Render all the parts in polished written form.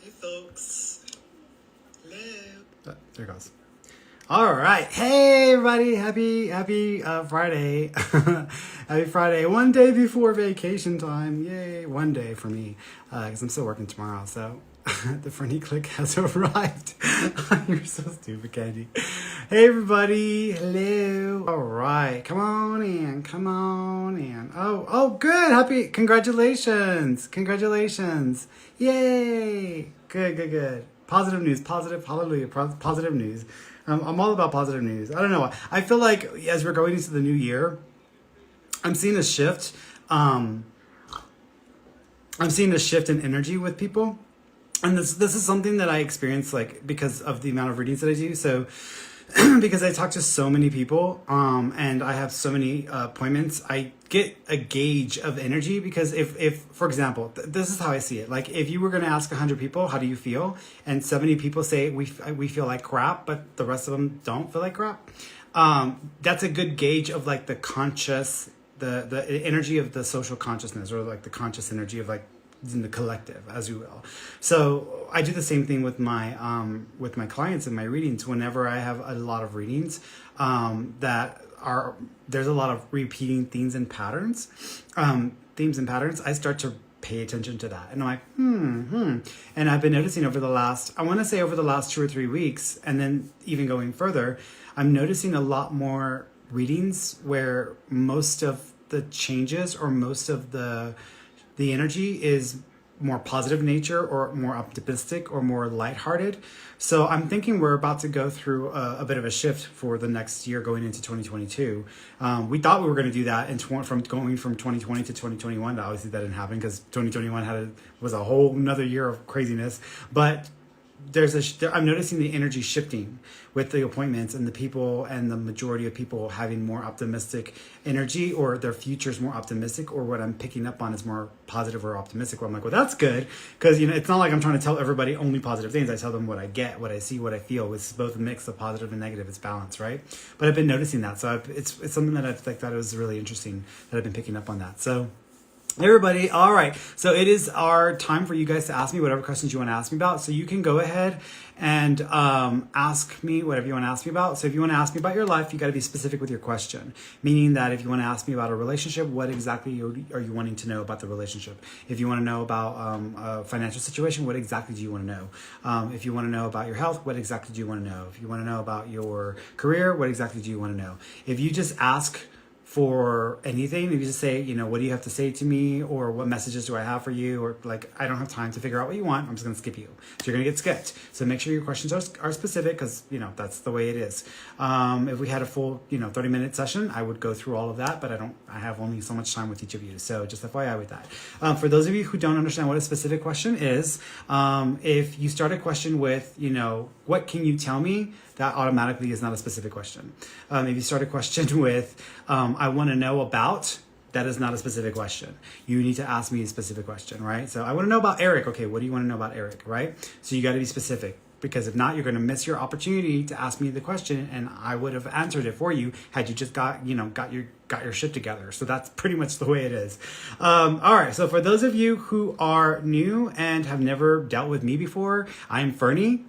Hey folks. Hello. There it goes. All right. Hey everybody. Happy Friday. Happy Friday. One day before vacation time. Yay. One day for me. Because I'm still working tomorrow. So the Ferny click has arrived. You're so stupid, Candy. Hey everybody. Hello. All right. Come on in. Come on in. Oh, good. Happy. Congratulations. Yay. Good. Positive news, hallelujah, positive news. I'm all about positive news. I don't know. I feel like as we're going into the new year, I'm seeing a shift. I'm seeing a shift in energy with people. And this is something that I experience like because of the amount of readings that I do. So because I talk to so many people and I have so many appointments, I get a gauge of energy because if for example, this is how I see it. Like if you were going to ask 100 people, how do you feel? And 70 people say we feel like crap, but the rest of them don't feel like crap. That's a good gauge of like the conscious, the energy of the social consciousness or like the conscious energy of like in the collective, as you will. So I do the same thing with my clients in my readings. Whenever I have a lot of readings there's a lot of repeating themes and patterns, I start to pay attention to that. And I'm like, And I've been noticing over the last 2 or 3 weeks, and then even going further, I'm noticing a lot more readings where most of the changes or most of the energy is more positive nature or more optimistic or more lighthearted. So I'm thinking we're about to go through a bit of a shift for the next year going into 2022. We thought we were going to do that from going from 2020 to 2021. But obviously that didn't happen because 2021 was a whole another year of craziness. But I'm noticing the energy shifting with the appointments and the people, and the majority of people having more optimistic energy, or their future's more optimistic, or what I'm picking up on is more positive or optimistic, where I'm like, well, that's good, because it's not like I'm trying to tell everybody only positive things. I tell them what I get, what I see, what I feel. It's both a mix of positive and negative. It's balance, right? But I've been noticing that, so it's something that I thought it was really interesting that I've been picking up on that. So everybody, all right, so it is our time for you guys to ask me whatever questions you want to ask me about. So you can go ahead and ask me whatever you want to ask me about. So if you want to ask me about your life, you got to be specific with your question, meaning that if you want to ask me about a relationship, what exactly are you wanting to know about the relationship? If you want to know about a financial situation, what exactly do you want to know? If you want to know about your health, what exactly do you want to know? If you want to know about your career, what exactly do you want to know? If you just ask for anything, if you just say, what do you have to say to me, or what messages do I have for you, or like, I don't have time to figure out what you want, I'm just going to skip you. So you're going to get skipped. So make sure your questions are specific, because, that's the way it is. If we had a full, 30-minute session, I would go through all of that, but I have only so much time with each of you. So just FYI with that. For those of you who don't understand what a specific question is, if you start a question with, what can you tell me? That automatically is not a specific question. If you start a question with, I want to know about, that is not a specific question. You need to ask me a specific question, right? So I want to know about Eric. Okay, what do you want to know about Eric, right? So you got to be specific, because if not, you're going to miss your opportunity to ask me the question, and I would have answered it for you had you just got your shit together. So that's pretty much the way it is. All right. So for those of you who are new and have never dealt with me before, I'm Ferny.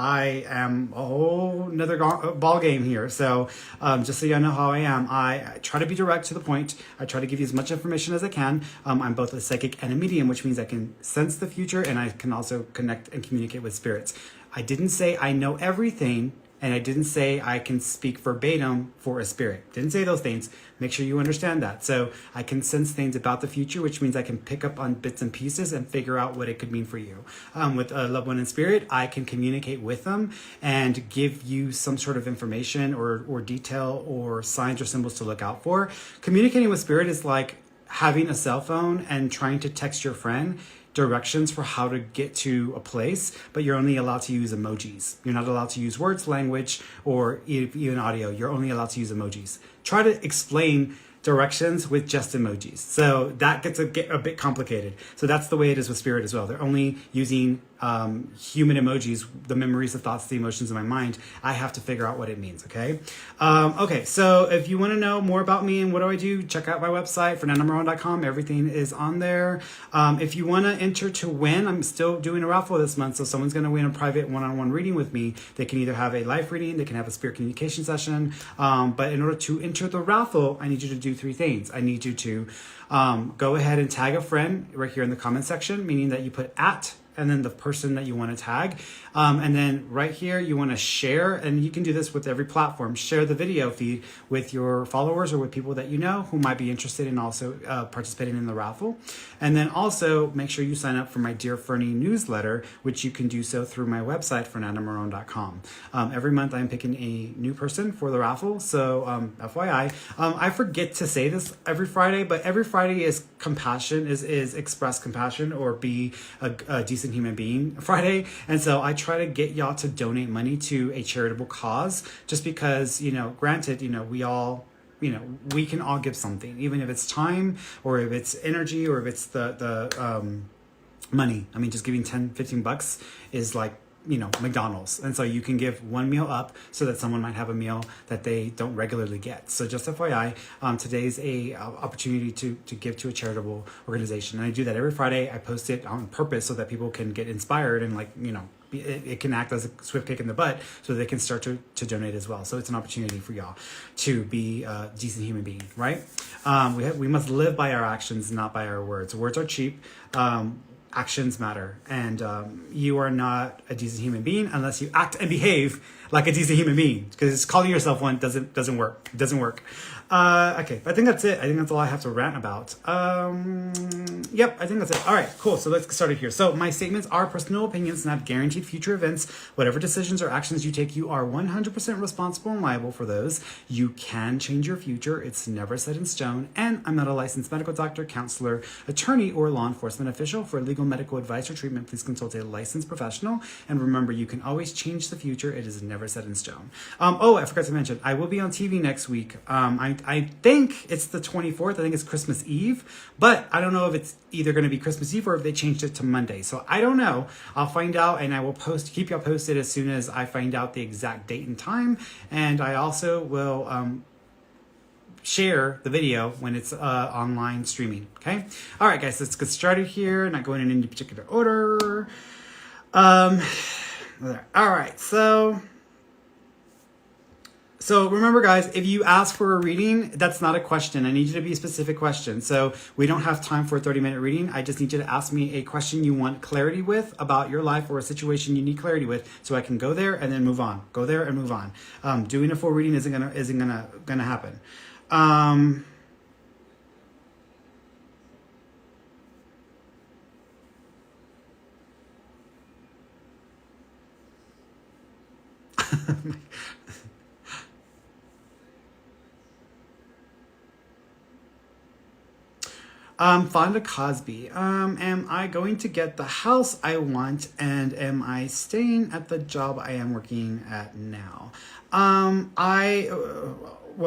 I am a whole nother ball game here. So just so you know how I am, I try to be direct to the point. I try to give you as much information as I can. I'm both a psychic and a medium, which means I can sense the future, and I can also connect and communicate with spirits. I didn't say I know everything, and I didn't say I can speak verbatim for a spirit. Didn't say those things. Make sure you understand that. So I can sense things about the future, which means I can pick up on bits and pieces and figure out what it could mean for you. With a loved one in spirit, I can communicate with them and give you some sort of information or detail or signs or symbols to look out for. Communicating with spirit is like having a cell phone and trying to text your friend directions for how to get to a place, but you're only allowed to use emojis. You're not allowed to use words, language, or even audio. You're only allowed to use emojis. Try to explain directions with just emojis. So that gets a bit complicated. So that's the way it is with Spirit as well. They're only using human emojis, the memories, the thoughts, the emotions in my mind. I have to figure out what it means, okay? Okay, so if you want to know more about me and what do I do, check out my website, fernandomaron.com. Everything is on there. If you want to enter to win, I'm still doing a raffle this month, so someone's going to win a private one-on-one reading with me. They can either have a live reading, they can have a spirit communication session, but in order to enter the raffle, I need you to do 3 things. I need you to go ahead and tag a friend right here in the comment section, meaning that you put @ and then the person that you want to tag. And then right here, you want to share, and you can do this with every platform. Share the video feed with your followers or with people that you know who might be interested in also participating in the raffle. And then also make sure you sign up for my Dear Ferny newsletter, which you can do so through my website, fernandomaron.com. Every month I'm picking a new person for the raffle. So FYI, I forget to say this every Friday, but every Friday is compassion, is express compassion or be a decent human being Friday. And so I try to get y'all to donate money to a charitable cause, just because, granted, we can all give something, even if it's time or if it's energy or if it's the money. I mean, just giving 10, 15 bucks is like, McDonald's. And so you can give one meal up so that someone might have a meal that they don't regularly get. So just FYI, today's a opportunity to give to a charitable organization. And I do that every Friday. I post it on purpose so that people can get inspired and it can act as a swift kick in the butt so they can start to donate as well. So it's an opportunity for y'all to be a decent human being, right? We must live by our actions, not by our words. Words are cheap. Actions matter, and you are not a decent human being unless you act and behave like a decent human being, because calling yourself one doesn't work. It doesn't work. Okay, I think that's it. I think that's all I have to rant about. Yep, I think that's it. All right, cool. So let's get started here. So my statements are personal opinions, not guaranteed future events. Whatever decisions or actions you take, you are 100% responsible and liable for those. You can change your future. It's never set in stone. And I'm not a licensed medical doctor, counselor, attorney, or law enforcement official. For legal medical advice or treatment, please consult a licensed professional. And remember, you can always change the future. It is never set in stone. I forgot to mention, I will be on TV next week. I think it's the 24th. I think it's Christmas Eve, but I don't know if it's either going to be Christmas Eve or if they changed it to Monday. So I don't know. I'll find out, and I will keep y'all posted as soon as I find out the exact date and time. And I also will share the video when it's online streaming. Okay. All right, guys, let's get started here. Not going in any particular order. All right. So remember, guys, if you ask for a reading, that's not a question. I need you to be a specific question. So we don't have time for a 30-minute reading. I just need you to ask me a question you want clarity with about your life or a situation you need clarity with, so I can go there and then move on. Go there and move on. Doing a full reading isn't gonna happen. Fonda Cosby. Am I going to get the house I want, and am I staying at the job I am working at now? Well,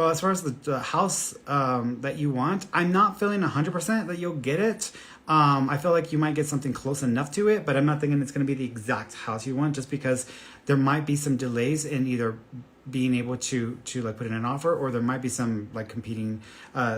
as far as the house that you want, I'm not feeling 100% that you'll get it. I feel like you might get something close enough to it, but I'm not thinking it's going to be the exact house you want, just because there might be some delays in either being able to like put in an offer, or there might be some like competing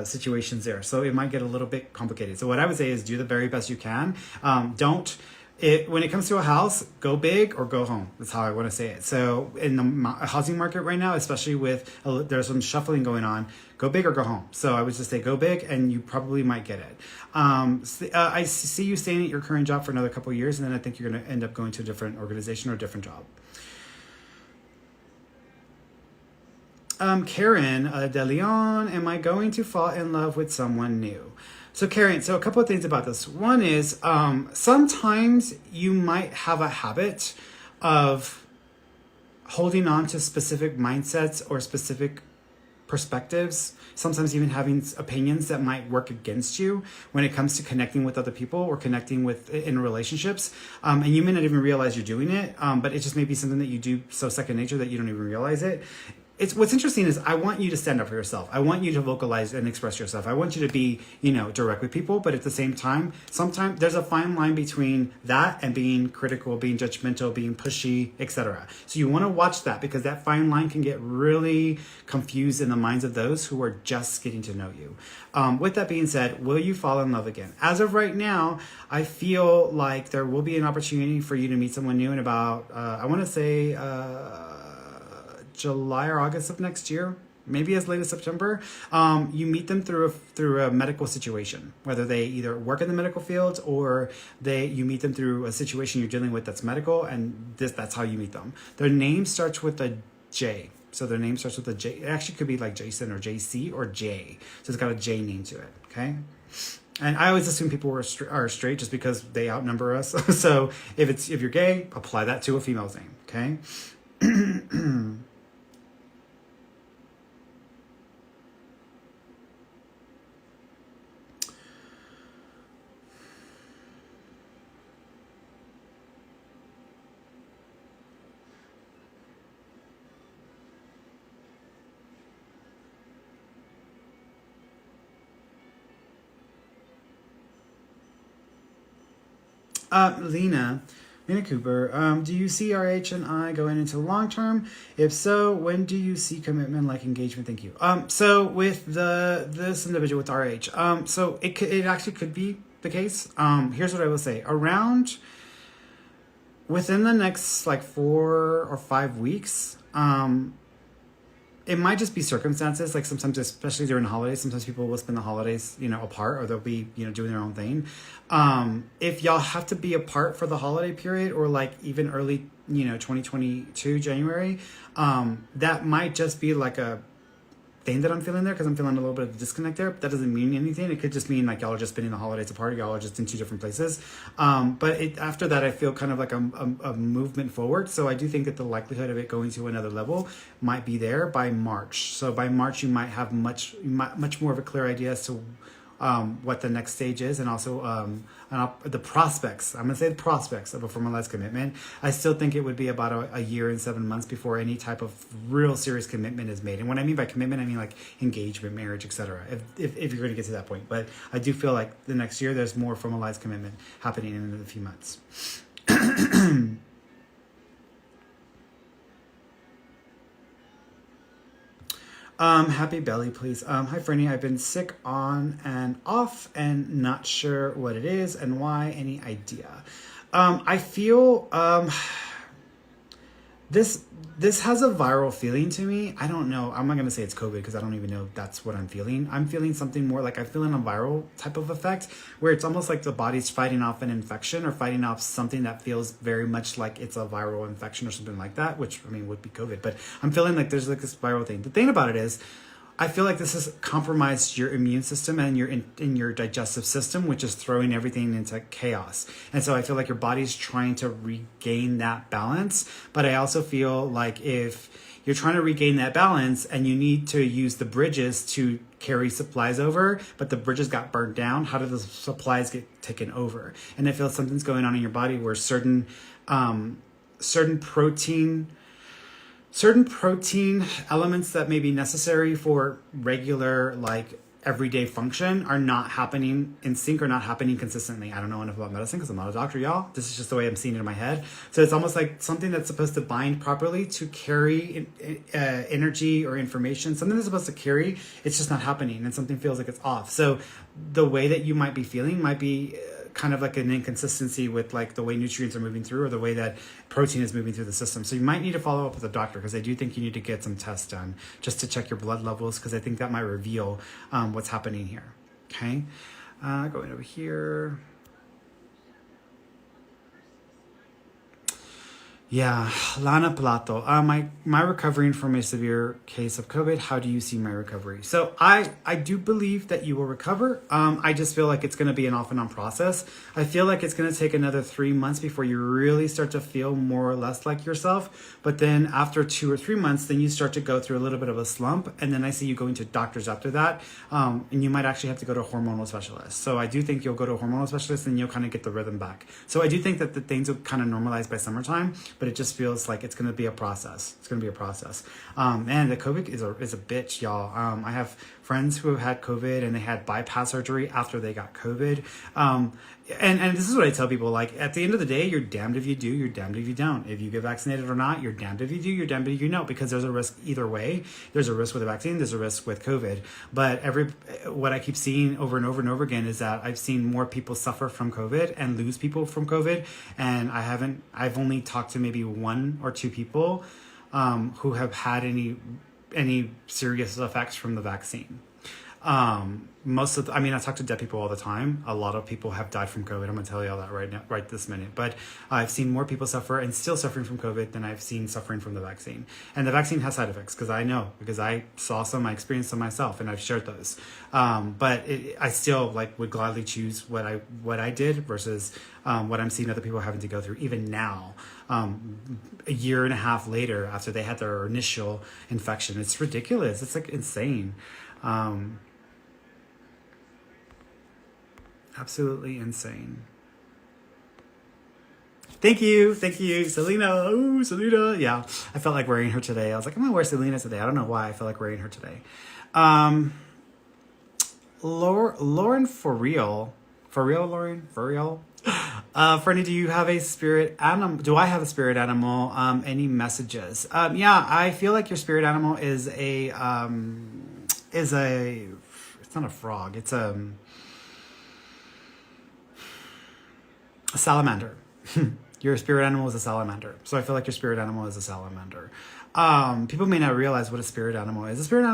situations there. So it might get a little bit complicated. So what I would say is do the very best you can. When it comes to a house, go big or go home. That's how I want to say it. So in the housing market right now, especially with there's some shuffling going on, go big or go home. So I would just say go big, and you probably might get it. I see you staying at your current job for another couple of years, and then I think you're going to end up going to a different organization or a different job. Karen De Leon, am I going to fall in love with someone new? So Karen, a couple of things about this. One is sometimes you might have a habit of holding on to specific mindsets or specific perspectives, sometimes even having opinions that might work against you when it comes to connecting with other people or connecting in relationships. And you may not even realize you're doing it, but it just may be something that you do so second nature that you don't even realize it. it's what's interesting is I want you to stand up for yourself. I want you to vocalize and express yourself. I want you to be, direct with people, but at the same time, sometimes there's a fine line between that and being critical, being judgmental, being pushy, etc. So you want to watch that because that fine line can get really confused in the minds of those who are just getting to know you. With that being said, will you fall in love again? As of right now, I feel like there will be an opportunity for you to meet someone new in about, I want to say, July or August of next year, maybe as late as September. You meet them through a medical situation, whether they either work in the medical field or you meet them through a situation you're dealing with that's medical, and that's how you meet them. Their name starts with a J. So their name starts with a J. It actually could be like Jason or JC or J. So it's got a J name to it, okay? And I always assume people are straight just because they outnumber us. So if you're gay, apply that to a female's name, okay? Lena Cooper, do you see RH and I going into long term? If so, when do you see commitment like engagement? Thank you. So with this individual with RH, so it actually could be the case. Here's what I will say: within the next like 4 or 5 weeks, it might just be circumstances. Like sometimes, especially during the holidays, sometimes people will spend the holidays, apart, or they'll be, doing their own thing. If y'all have to be apart for the holiday period, or like even early, 2022 January, that might just be like a thing that I'm feeling there, because I'm feeling a little bit of a disconnect there. But that doesn't mean anything. It could just mean like y'all are just spending the holidays apart. Y'all are just in two different places. But after that, I feel kind of like a movement forward. So I do think that the likelihood of it going to another level might be there by March. So by March, you might have much more of a clear idea as to what the next stage is, and also the prospects. I'm going to say the prospects of a formalized commitment. I still think it would be about a year and 7 months before any type of real serious commitment is made. And when I mean by commitment, I mean like engagement, marriage, etc. If you're going to get to that point. But I do feel like the next year there's more formalized commitment happening in a few months. Happy belly, please. Hi, Ferny. I've been sick on and off and not sure what it is and why. Any idea? I feel this has a viral feeling to me. I don't know. I'm not going to say it's COVID because I don't even know if that's what I'm feeling. I'm feeling something more like I'm feeling a viral type of effect where it's almost like the body's fighting off an infection or fighting off something that feels very much like it's a viral infection or something like that, which I mean would be COVID. But I'm feeling like there's like this viral thing. The thing about it is, I feel like this has compromised your immune system and your digestive system, which is throwing everything into chaos. And so I feel like your body's trying to regain that balance. But I also feel like if you're trying to regain that balance and you need to use the bridges to carry supplies over, but the bridges got burned down, how do the supplies get taken over? And I feel something's going on in your body where certain protein elements that may be necessary for regular, like everyday function are not happening in sync or not happening consistently. I don't know enough about medicine because I'm not a doctor, y'all. This is just the way I'm seeing it in my head. So it's almost like something that's supposed to bind properly to carry energy or information. Something that's supposed to carry, it's just not happening, and something feels like it's off. So the way that you might be feeling might be kind of like an inconsistency with like the way nutrients are moving through or the way that protein is moving through the system. So you might need to follow up with a doctor, because I do think you need to get some tests done just to check your blood levels, because I think that might reveal what's happening here. Okay, going over here. Yeah, Lana Plato. My recovering from a severe case of COVID. How do you see my recovery? So I do believe that you will recover. I just feel like it's going to be an off and on process. I feel like it's going to take another 3 months before you really start to feel more or less like yourself. But then after 2 or 3 months, then you start to go through a little bit of a slump. And then I see you going to doctors after that. And you might actually have to go to a hormonal specialist. So I do think you'll go to a hormonal specialist and you'll kind of get the rhythm back. So I do think that the things will kind of normalize by summertime. but it just feels like it's going to be a process. It's going to be a process. And the COVID is a bitch, y'all. I have friends who have had COVID and they had bypass surgery after they got COVID. And this is what I tell people, like, at the end of the day, you're damned if you do, you're damned if you don't. If you get vaccinated or not, you're damned if you do, you're damned if you don't, because there's a risk either way. There's a risk with the vaccine, there's a risk with COVID. But what I keep seeing over and over and over again is that I've seen more people suffer from COVID and lose people from COVID. And I've only talked to maybe 1 or 2 people who have had any serious effects from the vaccine. I talk to dead people all the time. A lot of people have died from COVID. I'm gonna tell you all that right now, right this minute. But I've seen more people suffer and still suffering from COVID than I've seen suffering from the vaccine. And the vaccine has side effects because I saw some, I experienced some myself, and I've shared those. But I still would gladly choose what I did versus what I'm seeing other people having to go through even now. A year and a half later after they had their initial infection. It's ridiculous. It's insane. Absolutely insane. Thank you, Selena. Ooh, Selena. Yeah, I felt like wearing her today. I was like, I'm gonna wear Selena today. I don't know why I felt like wearing her today. Lauren, for real, Lauren, for real. Ferny, do you have a spirit animal? Do I have a spirit animal? Any messages? Yeah, I feel like your spirit animal is a. It's not a frog. It's a salamander. Your spirit animal is a salamander. So I feel like your spirit animal is a salamander. People may not realize what a spirit animal is. Spirit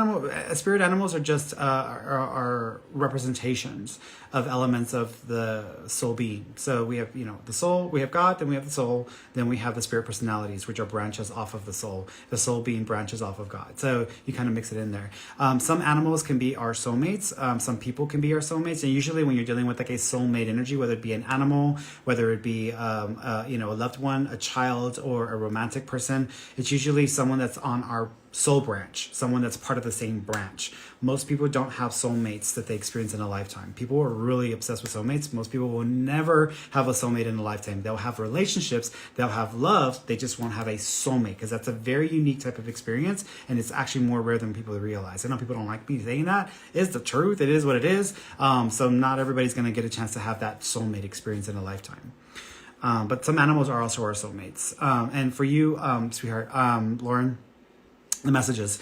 animals are just are representations of elements of the soul being. So we have the soul, we have God, then we have the soul, then we have the spirit personalities, which are branches off of the soul. The soul being branches off of God. So you kind of mix it in there. Some animals can be our soulmates. Some people can be our soulmates. And usually when you're dealing with like a soulmate energy, whether it be an animal, whether it be a loved one, a child, or a romantic person, it's usually someone that's on our soul branch, someone that's part of the same branch. Most people don't have soulmates that they experience in a lifetime. People are really obsessed with soulmates. Most people will never have a soulmate in a lifetime. They'll have relationships, they'll have love, they just won't have a soulmate, because that's a very unique type of experience, and it's actually more rare than people realize. I know people don't like me saying that. It's the truth. It is what it is. So not everybody's going to get a chance to have that soulmate experience in a lifetime. But some animals are also our soulmates. And for you, sweetheart, Lauren, the messages,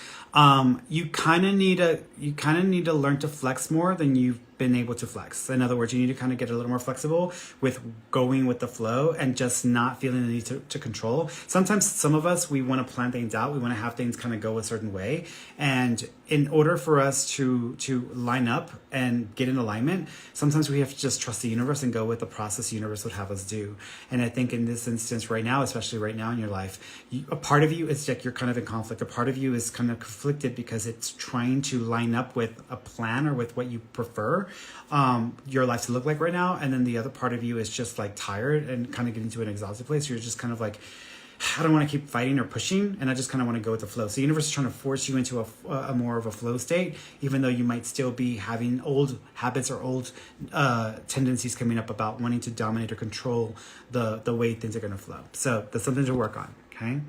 you kind of need to learn to flex more than you've been able to flex. In other words, you need to kind of get a little more flexible with going with the flow and just not feeling the need to control. Sometimes some of us, we want to plan things out. We want to have things kind of go a certain way. And in order for us to line up and get in alignment, sometimes we have to just trust the universe and go with the process the universe would have us do. And I think in this instance right now, especially right now in your life, a part of you is like you're kind of in conflict. A part of you is kind of conflicted because it's trying to line up with a plan or with what you prefer your life to look like right now. And then the other part of you is just like tired and kind of getting to an exhausted place. You're just kind of like, I don't want to keep fighting or pushing, and I just kind of want to go with the flow. So the universe is trying to force you into a more of a flow state, even though you might still be having old habits or old tendencies coming up about wanting to dominate or control the way things are going to flow. So that's something to work on, okay?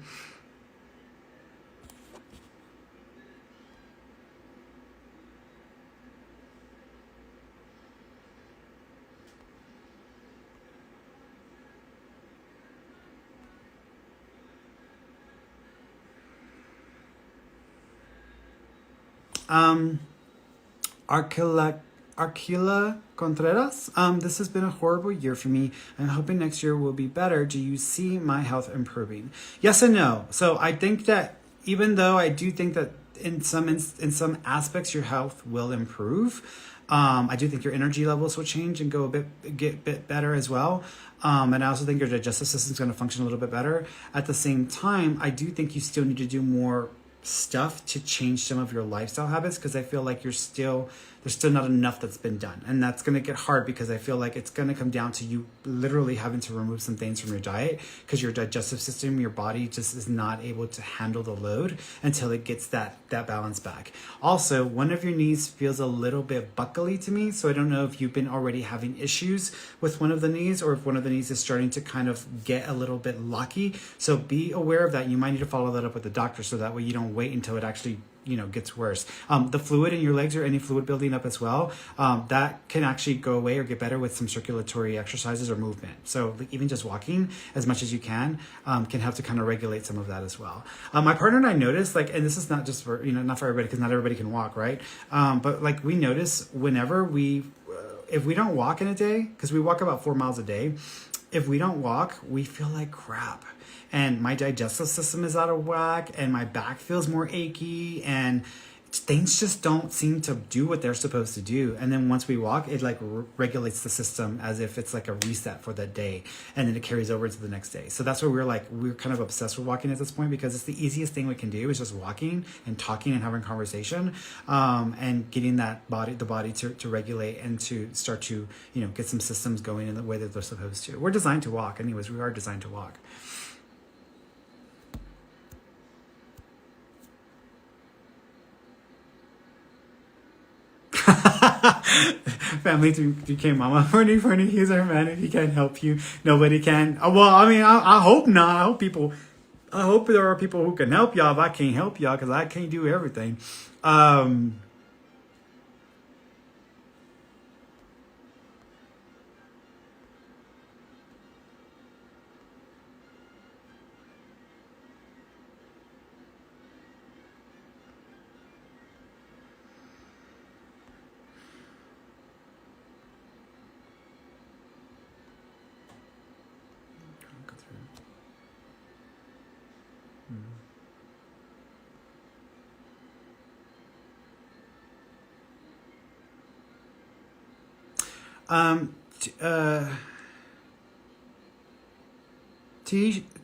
Arquila Contreras, this has been a horrible year for me. I'm hoping next year will be better. Do you see my health improving? Yes and no. So I think that even though I do think that in some aspects your health will improve, I do think your energy levels will change and get a bit better as well. And I also think your digestive system is going to function a little bit better. At the same time, I do think you still need to do more stuff to change some of your lifestyle habits, because I feel like you're still there's still not enough that's been done. And that's going to get hard because I feel like it's going to come down to you literally having to remove some things from your diet because your digestive system, your body just is not able to handle the load until it gets that balance back. Also, one of your knees feels a little bit buckly to me. So I don't know if you've been already having issues with one of the knees or if one of the knees is starting to kind of get a little bit locky. So be aware of that. You might need to follow that up with the doctor so that way you don't wait until it actually gets worse. The fluid in your legs or any fluid building up as well, that can actually go away or get better with some circulatory exercises or movement. So like, even just walking as much as you can help to kind of regulate some of that as well. My partner and I noticed, like, and this is not just for, not for everybody because not everybody can walk, right? But like we notice whenever if we don't walk in a day, because we walk about 4 miles a day, if we don't walk, we feel like crap. And my digestive system is out of whack and my back feels more achy and things just don't seem to do what they're supposed to do. And then once we walk, it like regulates the system as if it's like a reset for that day. And then it carries over to the next day. So that's where we're kind of obsessed with walking at this point because it's the easiest thing we can do is just walking and talking and having conversation and getting the body to regulate and to start to, get some systems going in the way that they're supposed to. We're designed to walk anyways. We are designed to walk. Family became mama. Ferny, he's our man. If he can't help you, nobody can. Well, I mean, I hope not. I hope there are people who can help y'all if I can't help y'all because I can't do everything.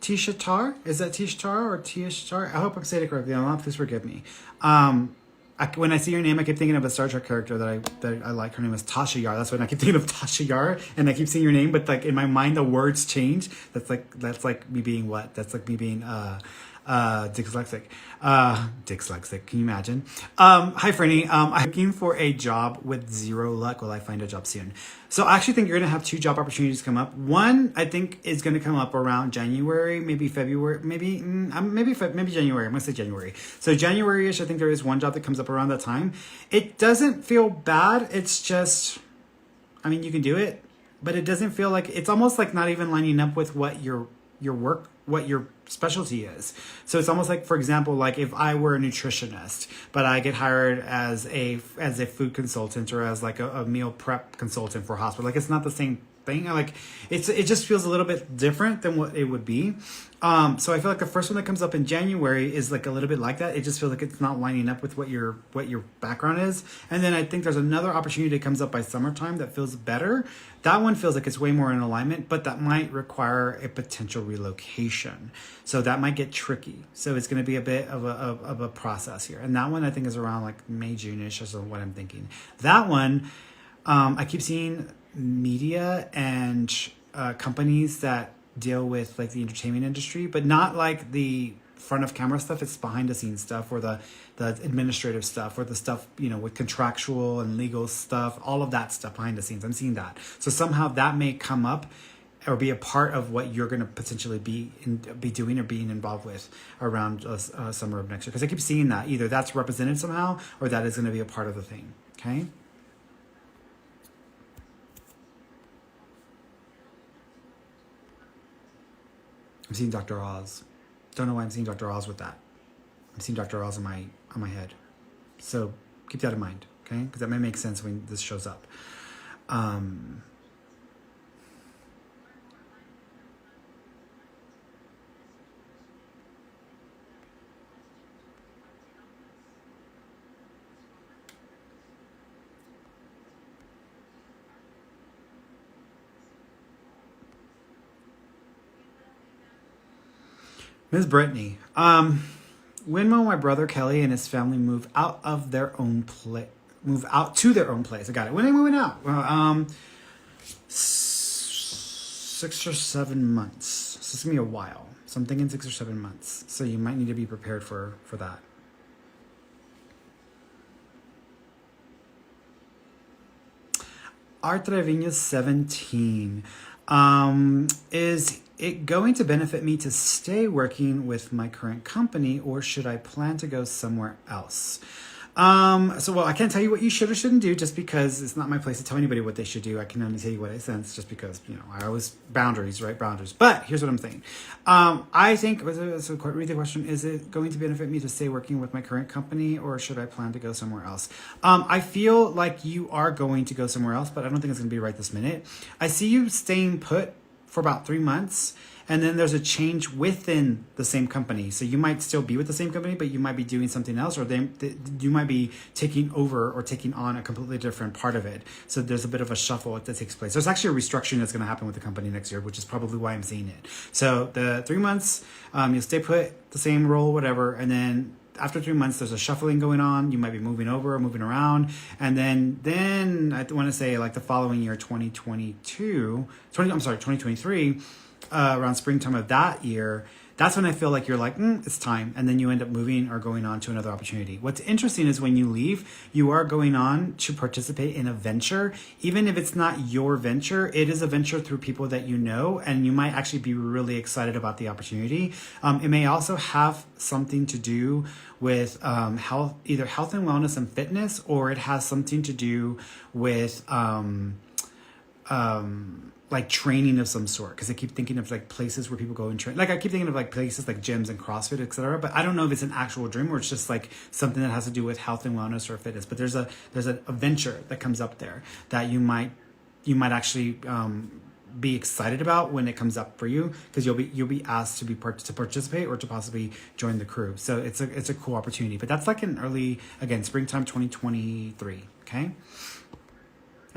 Tishatar? Is that Tishtar or Tishtar? I hope I'm saying it correctly. Please forgive me. When I see your name, I keep thinking of a Star Trek character that I like. Her name is Tasha Yar. That's when I keep thinking of Tasha Yar, and I keep seeing your name, but like in my mind, the words change. That's like me being what? That's like me being dyslexic. Dyslexic. Can you imagine? Hi, Ferny. I'm looking for a job with zero luck. Will I find a job soon? So I actually think you're going to have 2 job opportunities come up. One, I think, is going to come up around January, maybe February, maybe January. I'm going to say January. So January-ish, I think there is one job that comes up around that time. It doesn't feel bad. It's just, I mean, you can do it, but it doesn't feel like, it's almost like not even lining up with what your work, what your specialty is. So it's almost like, for example, like if I were a nutritionist, but I get hired as a food consultant or as like a meal prep consultant for a hospital, like it's not the same thing. Like it just feels a little bit different than what it would be. So I feel like the first one that comes up in January is like a little bit like that. It just feels like it's not lining up with what your background is. And then I think there's another opportunity that comes up by summertime that feels better. That one feels like it's way more in alignment, but that might require a potential relocation. So that might get tricky. So it's going to be a bit of a process here. And that one I think is around like May, June-ish is what I'm thinking. That one, I keep seeing media and companies that deal with like the entertainment industry, but not like the front of camera stuff. It's behind the scenes stuff or the administrative stuff or the stuff, with contractual and legal stuff, all of that stuff behind the scenes. I'm seeing that. So somehow that may come up or be a part of what you're going to potentially be doing or being involved with around summer of next year. Because I keep seeing that either that's represented somehow or that is going to be a part of the thing. Okay. I'm seeing Dr. Oz. Don't know why I'm seeing Dr. Oz with that. I'm seeing Dr. Oz on my head. So keep that in mind, okay? Because that may make sense when this shows up. Ms. Brittany, when will my brother Kelly and his family move out of their own place? move out to their own place. I got it. When are they moving out? Well, 6 or 7 months. So it's gonna be a while. So I'm thinking 6 or 7 months. So you might need to be prepared for that. Art Trevino 17. Is it going to benefit me to stay working with my current company, or should I plan to go somewhere else? Well, I can't tell you what you should or shouldn't do just because it's not my place to tell anybody what they should do. I can only tell you what I sense just because, I always boundaries, right? Boundaries. But here's what I'm saying. I think, so read the question, is it going to benefit me to stay working with my current company, or should I plan to go somewhere else? I feel like you are going to go somewhere else, but I don't think it's going to be right this minute. I see you staying put for about 3 months. And then there's a change within the same company. So you might still be with the same company, but you might be doing something else, or you might be taking over or taking on a completely different part of it. So there's a bit of a shuffle that takes place. There's actually a restructuring that's going to happen with the company next year, which is probably why I'm seeing it. So the 3 months, you'll stay put, the same role, whatever. And then after 3 months, there's a shuffling going on. You might be moving over or moving around. And then I want to say like the following year, 2023, around springtime of that year, that's when I feel like you're like, it's time. And then you end up moving or going on to another opportunity. What's interesting is when you leave, you are going on to participate in a venture. Even if it's not your venture, it is a venture through people that you know, and you might actually be really excited about the opportunity. It may also have something to do with health, either health and wellness and fitness, or it has something to do with like training of some sort, because I keep thinking of like places where people go and train. Like I keep thinking of like places like gyms and CrossFit, etc. But I don't know if it's an actual gym or it's just like something that has to do with health and wellness or fitness. But there's a venture that comes up there that you might actually be excited about when it comes up for you, because you'll be asked to participate or to possibly join the crew. So it's a cool opportunity. But that's like an early, again, springtime 2023. Okay.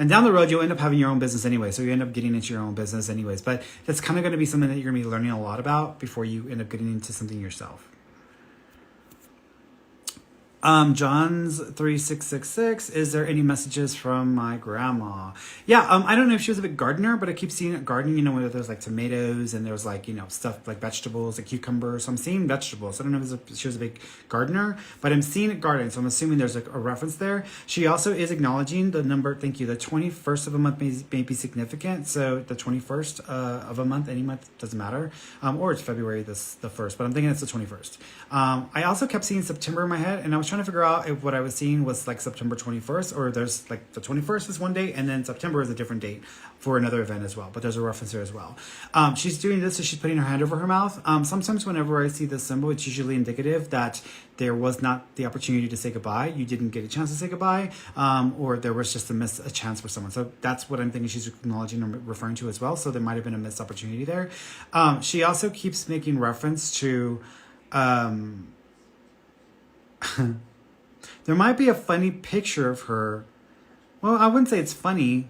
And down the road, you'll end up having your own business anyway. So you end up getting into your own business anyways. But that's kind of going to be something that you're going to be learning a lot about before you end up getting into something yourself. John's 3666. Is there any messages from my grandma? Yeah, I don't know if she was a big gardener, but I keep seeing it gardening, where there's like tomatoes and there's like, stuff like vegetables, like cucumbers. So I'm seeing vegetables. I don't know if she was a big gardener, but I'm seeing it gardening. So I'm assuming there's like a reference there. She also is acknowledging the number. Thank you. The 21st of a month may be significant. So the 21st of a month, any month, doesn't matter. Or it's February the 1st, but I'm thinking it's the 21st. I also kept seeing September in my head, and I was trying to figure out if what I was seeing was like September 21st, or there's like the 21st is one date and then September is a different date for another event as well. But there's a reference there as well. She's doing this, so she's putting her hand over her mouth. Sometimes whenever I see this symbol, it's usually indicative that there was not the opportunity to say goodbye. You didn't get a chance to say goodbye, or there was just a chance for someone. So that's what I'm thinking she's acknowledging or referring to as well. So there might have been a missed opportunity there. She also keeps making reference to there might be a funny picture of her. Well, I wouldn't say it's funny.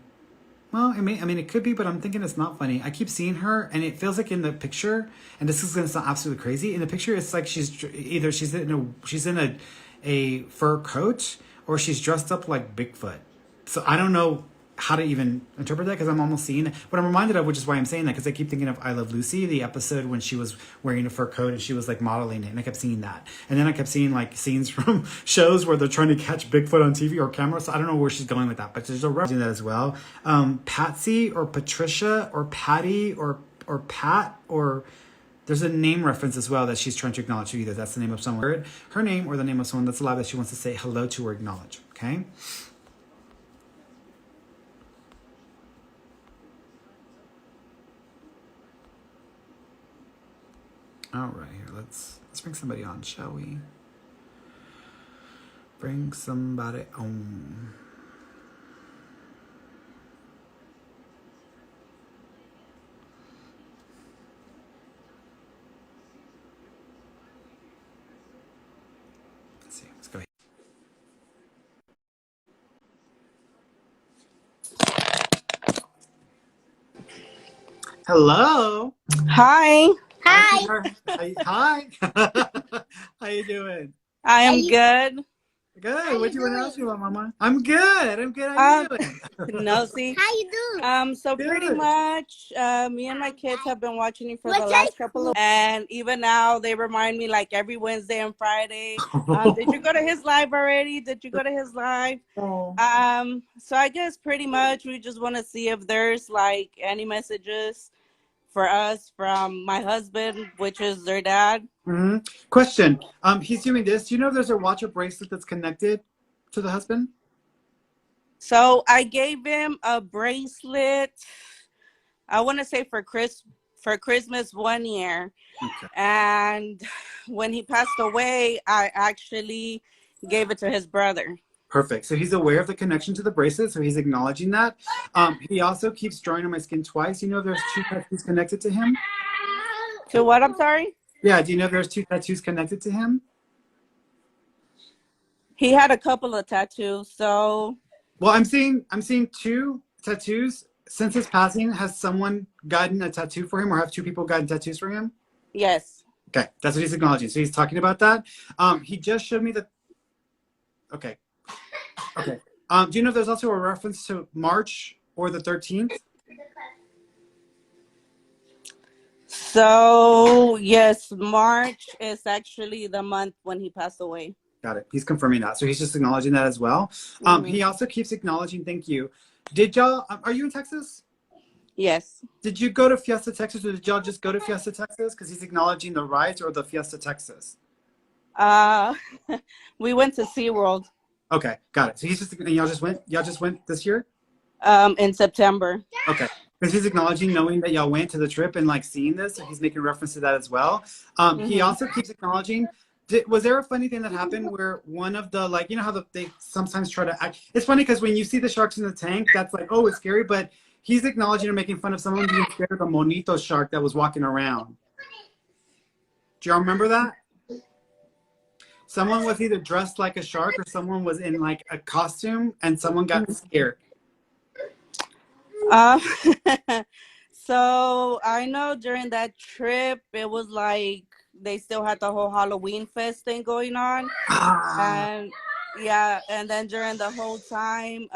Well, it could be, but I'm thinking it's not funny. I keep seeing her, and it feels like in the picture, and this is going to sound absolutely crazy. In the picture, it's like she's in a fur coat, or she's dressed up like Bigfoot. So I don't know how to even interpret that, because I'm almost seeing it. What I'm reminded of, which is why I'm saying that, because I keep thinking of I Love Lucy, the episode when she was wearing a fur coat and she was like modeling it, and I kept seeing that. And then I kept seeing like scenes from shows where they're trying to catch Bigfoot on TV or camera. So I don't know where she's going with that, but there's a reference to that as well. Patsy or Patricia or Patty or Pat, or there's a name reference as well that she's trying to acknowledge. Either that's the name of someone, her name, or the name of someone that's alive that she wants to say hello to or acknowledge. Okay. All right, here, let's bring somebody on, shall we? Bring somebody on. Let's see, let's go. Hello. Hi. Hi. Hi. How you doing? I am good. Good. What do you want to ask me about, Mama? I'm good. I'm good. How you Um, doing? no, see. How you do? So pretty Good. much, me and my kids have been watching you for the last couple of, and even now they remind me like every Wednesday and Friday. Did you go to his live already? Did you go to his live? Oh. So I guess pretty much we just want to see if there's like any messages for us from my husband, which is their dad. Hmm. Question. He's doing this. Do you know if there's a watch or bracelet that's connected to the husband? So I gave him a bracelet. I want to say for Christmas 1 year, Okay. and when he passed away, I actually gave it to his brother. Perfect. So he's aware of the connection to the bracelet, so he's acknowledging that. He also keeps drawing on my skin twice. You know there's two tattoos connected to him? To what? I'm sorry. Yeah, do you know there's two tattoos connected to him? He had a couple of tattoos. So Well, I'm seeing two tattoos. Since his passing, has someone gotten a tattoo for him or have two people gotten tattoos for him? yes, Okay, that's what he's acknowledging. So he's talking about that. He just showed me the okay. Okay. Do you know if there's also a reference to March or the 13th? so yes, March is actually the month when he passed away. Got it. He's confirming that. So he's just acknowledging that as well. Mm-hmm. He also keeps acknowledging, thank you. Did y'all, are you in Texas? Yes. Did you go to Fiesta, Texas, or did y'all just go to Fiesta, Texas? Because he's acknowledging the rise or the Fiesta, Texas. Uh, we went to SeaWorld. Okay, got it. So he's just, and y'all just went this year? In September. Okay. Because he's acknowledging knowing that y'all went to the trip and like seeing this, so he's making reference to that as well. He also keeps acknowledging. Was there a funny thing that happened where one of the like, you know how they sometimes try to act? It's funny because when you see the sharks in the tank, that's like, oh, it's scary. But he's acknowledging and making fun of someone being scared of the monito shark that was walking around. Do y'all remember that? Someone was either dressed like a shark or someone was in like a costume and someone got scared. Uh, so I know during that trip, it was like they still had the whole Halloween fest thing going on. Ah, And yeah, and then during the whole time,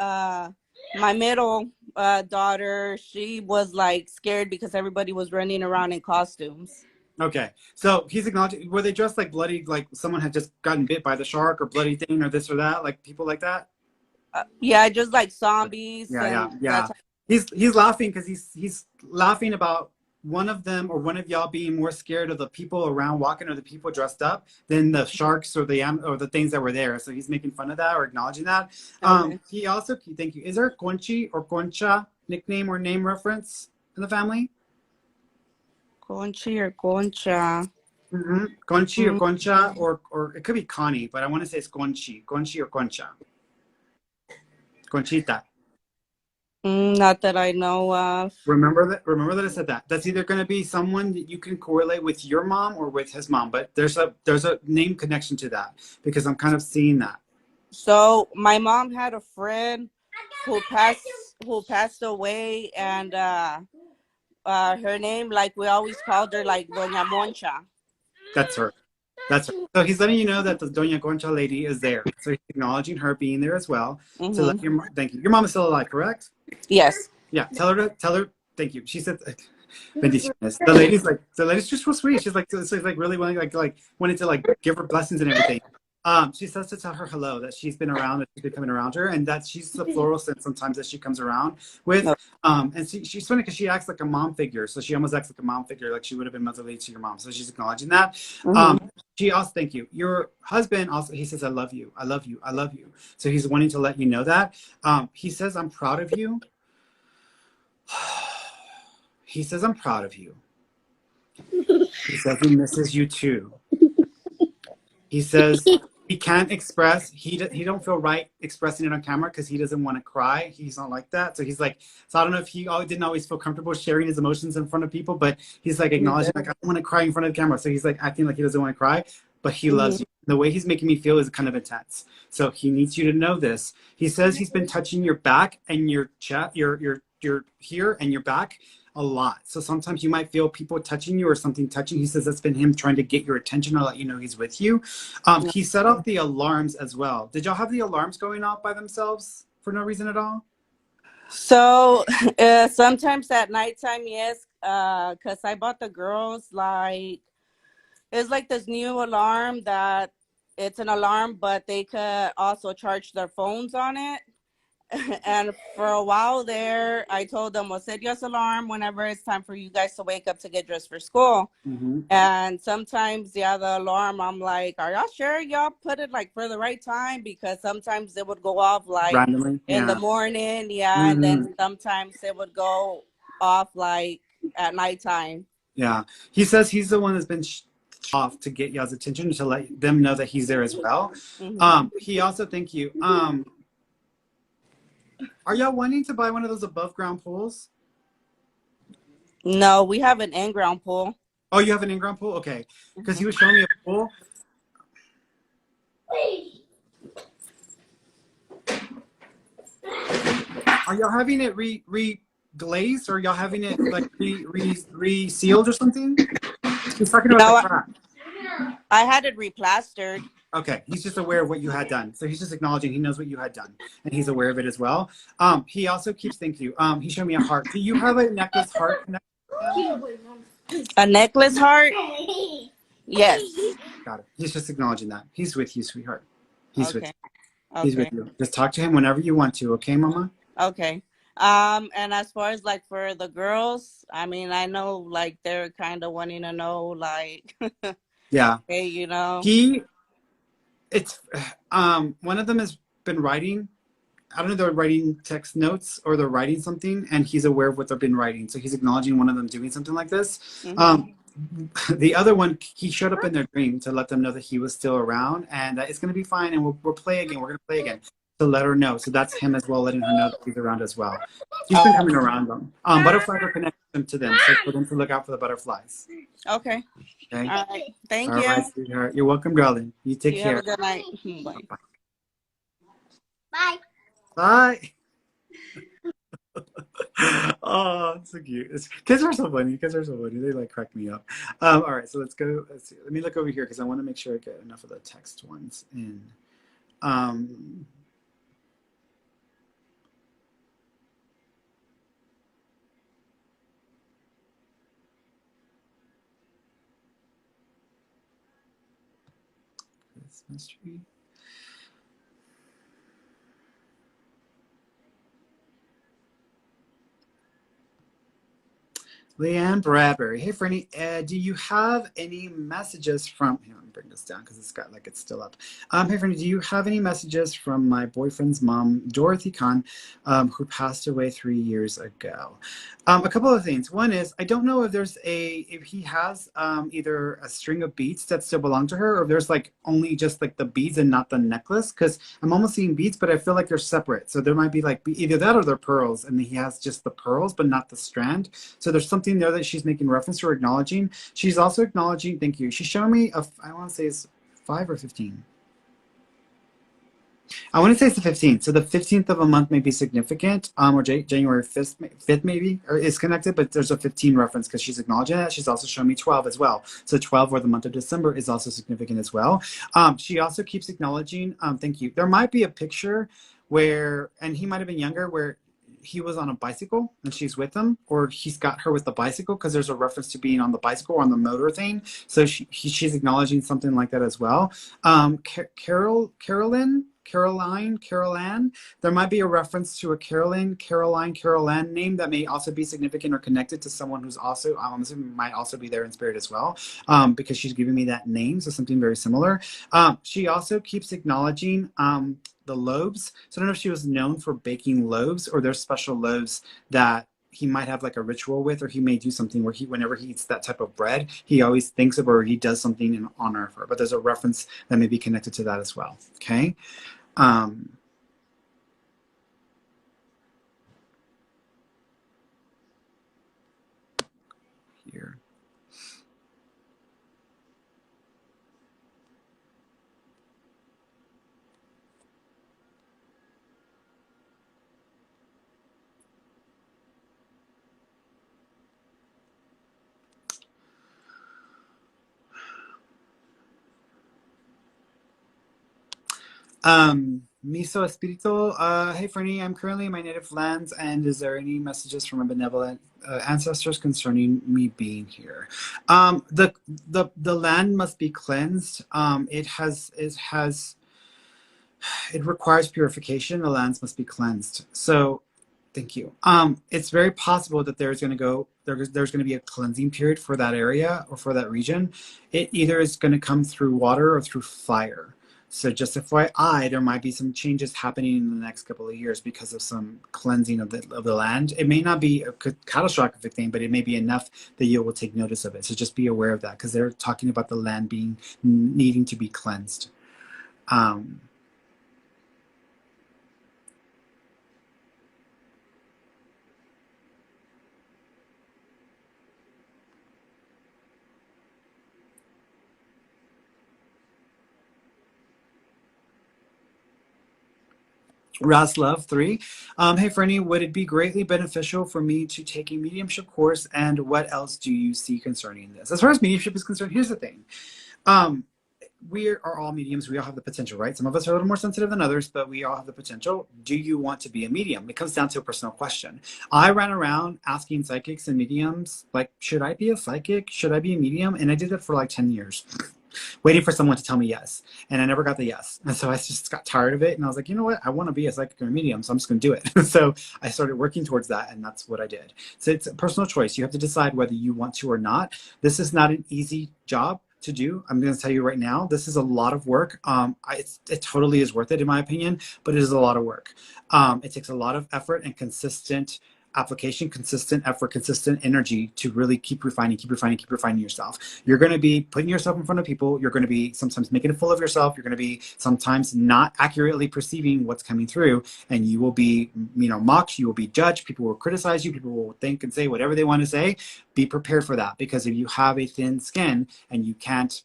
my middle daughter, she was like scared because everybody was running around in costumes. okay. So he's acknowledging, were they dressed like bloody, like someone had just gotten bit by the shark or bloody thing or this or that, like people like that? Yeah, just like zombies Yeah. and that type. He's laughing because he's laughing about one of them or one of y'all being more scared of the people around walking or the people dressed up than the sharks or the things that were there. So he's making fun of that or acknowledging that. Okay. He also, thank you. Is there a Conchi or Concha nickname or name reference in the family? Conchi or Concha. Mm-hmm. Conchi or Mm, Concha or it could be Connie, but I want to say it's Conchi or Concha. Conchita. not that I know of. Remember that I said that. That's either going to be someone that you can correlate with your mom or with his mom, but there's a name connection to that because I'm kind of seeing that. So my mom had a friend who passed away, and her name, like we always called her, like Doña Moncha. That's her. That's her. So he's letting you know that the Doña Concha lady is there. So he's acknowledging her being there as well. To let Mm-hmm. thank you. Your mom is still alive, correct? Yes. Yeah. Tell her. Thank you. She said, bendiciones. The lady's just so sweet. She's like really wanting to like give her blessings and everything. She says to tell her hello, that she's been around, that she's been coming around her, and that she's the floral scent sometimes that she comes around with. No. And she's funny because she acts like a mom figure, so she almost acts like a mom figure, like she would have been motherly to your mom. So she's acknowledging that. Mm-hmm. She also, thank you. Your husband also, he says, I love you, I love you, I love you. So he's wanting to let you know that. He says, I'm proud of you. He says, I'm proud of you. He says he misses you too. He says he can't express, he don't feel right expressing it on camera because he doesn't want to cry. He's not like that. So he's like, so I don't know if he didn't always feel comfortable sharing his emotions in front of people, but he's like acknowledging, like, I don't want to cry in front of the camera. So he's like acting like he doesn't want to cry, but he loves you. The way he's making me feel is kind of intense. So he needs you to know this. He says he's been touching your back and your chest, your here and your back. a lot. So sometimes you might feel people touching you or something touching. He says that's been him trying to get your attention or let you know he's with you. He set off the alarms as well. Did y'all have the alarms going off by themselves for no reason at all? So sometimes at nighttime, yes, because I bought the girls like it's like this new alarm that it's an alarm, but they could also charge their phones on it. And for a while there, I told them, "Well, set your alarm whenever it's time for you guys to wake up to get dressed for school." Mm-hmm. And sometimes, yeah, the alarm, I'm like, "Are y'all sure y'all put it like for the right time?" Because sometimes it would go off like Randomly, in the yeah. morning, yeah, and then Mm-hmm. sometimes it would go off like at nighttime. Yeah. He says he's the one that's been off to get y'all's attention to let them know that he's there as well. Hmm. He also, thank you. Are y'all wanting to buy one of those above ground pools? No, we have an in-ground pool. Oh, you have an in-ground pool? Okay. Because he Hmm. was showing me a pool. Are y'all having it glazed or y'all having it like sealed or something? He's talking about the No, crack. I had it replastered. Okay, he's just aware of what you had done. So he's just acknowledging he knows what you had done, and he's aware of it as well. He also keeps thank you. He showed me a heart. Do you have a necklace heart connected to him? A necklace heart? Yes. Got it. He's just acknowledging that. He's with you, sweetheart. He's with Okay. you. He's with Okay. you. Just talk to him whenever you want to, okay, Mama? Okay. And as far as like for the girls, I mean, I know like they're kind of wanting to know, like, Yeah. hey, you know. He it's one of them has been writing. I don't know if they're writing text notes or they're writing something, and he's aware of what they've been writing. So he's acknowledging one of them doing something like this. Hmm. The other one, he showed up in their dream to let them know that he was still around and that it's going to be fine, and we'll play again. We're going to play again to let her know. So that's him as well, letting her know that he's around as well. He's been Oh, coming around them. Butterflies are connected them to them, so for them to look out for the butterflies. okay. Okay. All right. Thank All you. right, sweetheart. You're welcome, darling. You take You have a care. good night. Bye. Bye. Bye. Oh, it's so cute. Kids are so funny. Kids are so funny. They like crack me up. All right, so let's go. Let's see. Let me look over here because I want to make sure I get enough of the text ones in. Um, Christmas tree. Leanne Bradbury. Hey, Ferny, do you have any messages from? Here, let me bring this down because it's got like it's still up. Hey, Ferny, do you have any messages from my boyfriend's mom, Dorothy Kahn, who passed away 3 years ago? A couple of things. One is I don't know if he has either a string of beads that still belong to her, or if there's like only just like the beads and not the necklace. Because I'm almost seeing beads, but I feel like they're separate. So there might be like either that or they're pearls, and he has just the pearls, but not the strand. So there's something there that she's making reference to or acknowledging. She's also acknowledging, thank you. She's showing me I want to say it's 5 or 15. I want to say it's the 15th. So the 15th of a month may be significant, or January 5th maybe, or is connected, but there's a 15 reference because she's acknowledging that. She's also showing me 12 as well. So 12 or the month of December is also significant as well. She also keeps acknowledging, thank you. There might be a picture where, and he might have been younger, where he was on a bicycle and she's with him, or he's got her with the bicycle because there's a reference to being on the bicycle on the motor thing. So she's acknowledging something like that as well. Caroline, there might be a reference to a Caroline name that may also be significant or connected to someone who's also, I'm assuming might also be there in spirit as well, because she's giving me that name, so something very similar. She also keeps acknowledging the loaves. So I don't know if she was known for baking loaves, or there's special loaves that he might have like a ritual with, or he may do something where whenever he eats that type of bread, he always thinks of her, or he does something in honor of her. But there's a reference that may be connected to that as well. Okay. Um, Here. Miso Espirito, hey Ferny, I'm currently in my native lands, and is there any messages from my benevolent ancestors concerning me being here? The land must be cleansed. It requires purification. The lands must be cleansed. So, thank you. It's very possible that there's going to be a cleansing period for that area or for that region. It either is going to come through water or through fire. So just FYI, there might be some changes happening in the next couple of years because of some cleansing of the land. It may not be a catastrophic thing, but it may be enough that you will take notice of it. So just be aware of that because they're talking about the land needing to be cleansed. Raslove 3. Hey, Fernie, would it be greatly beneficial for me to take a mediumship course? And what else do you see concerning this? As far as mediumship is concerned, here's the thing. We are all mediums. We all have the potential, right? Some of us are a little more sensitive than others, but we all have the potential. Do you want to be a medium? It comes down to a personal question. I ran around asking psychics and mediums, like, should I be a psychic? Should I be a medium? And I did that for like 10 years. Waiting for someone to tell me yes. And I never got the yes. And so I just got tired of it. And I was like, you know what? I want to be a psychic or a medium. So I'm just going to do it. So I started working towards that. And that's what I did. So it's a personal choice. You have to decide whether you want to or not. This is not an easy job to do. I'm going to tell you right now, this is a lot of work. It totally is worth it in my opinion, but it is a lot of work. It takes a lot of effort and consistent application, consistent effort, consistent energy to really keep refining yourself. You're going to be putting yourself in front of people. You're going to be sometimes making a fool of yourself. You're going to be sometimes not accurately perceiving what's coming through, and you will be, mocked. You will be judged. People will criticize you. People will think and say whatever they want to say. Be prepared for that, because if you have a thin skin and you can't